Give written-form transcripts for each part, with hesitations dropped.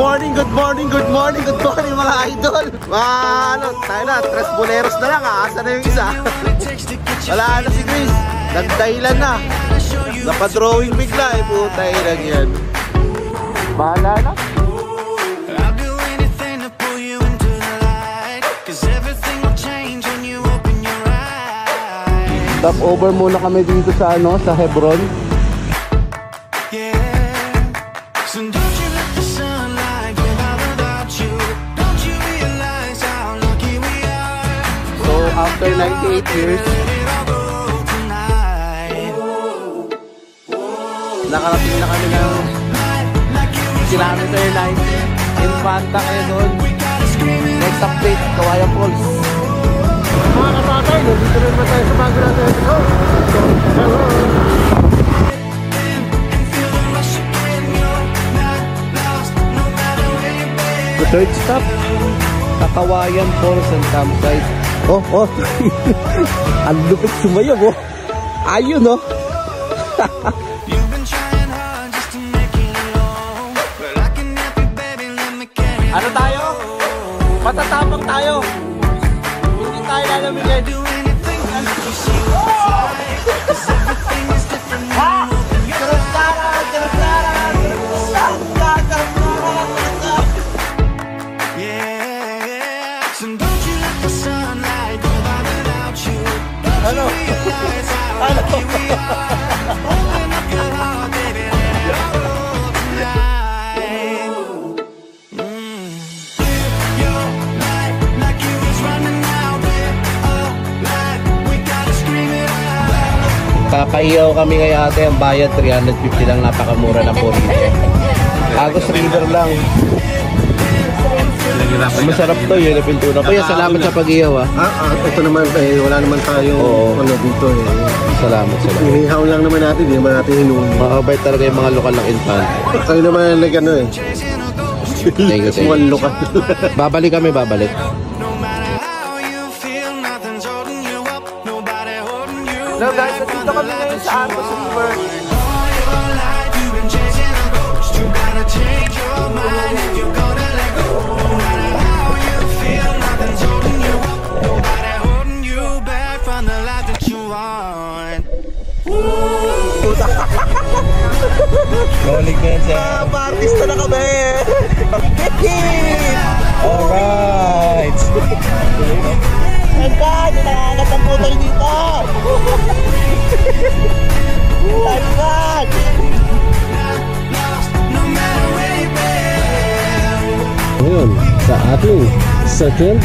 morning, good morning, good morning, good morning mga idol. Ano, tayo na, tres boleros na lang, asa na yung isa. Wala na si Chris, nagdahilan na. Napadrawing bigla, putay lang yan. Bahala na. Stop over muna kami dito sa ano, sa Hebron. So after 98 years, nakarating na kami ng kilometer 9 Infanta kayo doon. Next update, Kawayan Falls. Mga kapatay, dito rin ba tayo sa bago natin? Hello! The third stop, Kawayan Falls and Campsite. Oh! Ang lupit sumayaw, oh! Ayun, oh! Ano tayo? Matatapang tayo! Hindi tayo lalamigin. Ano? Kakaiyaw kami kay ate, ang bayad 350 lang, napakamura na po rin. Agos River lang. Masarap to, yun ang pintura. Kuya, salamat sa pag-iyaw, ah. Ito naman, wala naman tayo ano dito eh. Salamat. Hinihaw lang naman natin, hindi naman natin hinuwi. Makakabait talaga yung mga lokal ng infant. Kayo naman nag-ano eh. Thank you. One lokal. Babalik kami, babalik. Hello guys, nandito kami ngayon sa Agos River. Balik na siya. Artista na kami. Alright. Hanggang nangangat ang putol dito. Hanggang. Ngayon, sa ating second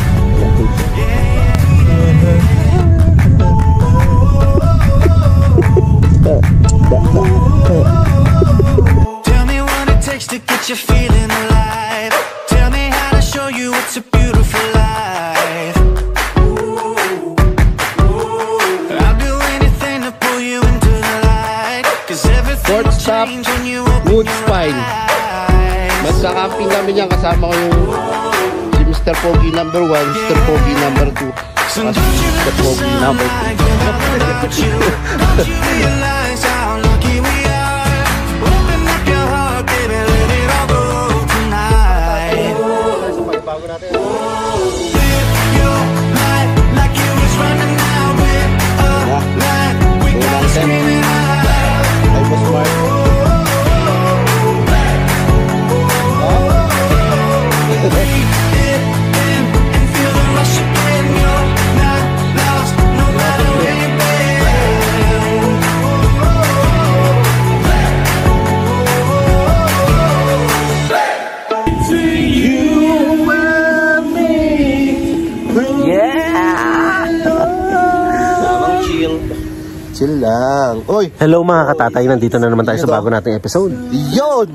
Tell me what it takes to get you feeling alive. Tell me how to show you it's a beautiful life. I'll do anything to pull you into the light. Cause everything will change when you open your eyes. Magkakamping kami niyan, kasama ko yung si Mr. Pogi number 1, Mr. Pogi number 2, at Mr. Pogi number 3. Don't you realize how lucky we are? Open up your heart, baby, let it all go tonight. Live your life like you was running out with a light. We gotta scream it out. I was smart. Chill lang. Oy! Hello mga katatay, nandito na naman tayo sa bago nating episode. Yon!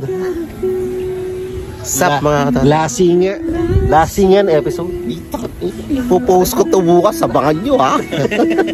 Sup mga katatay? Lasingan episode. Pupost ko to bukas, sabangan nyo ha. Live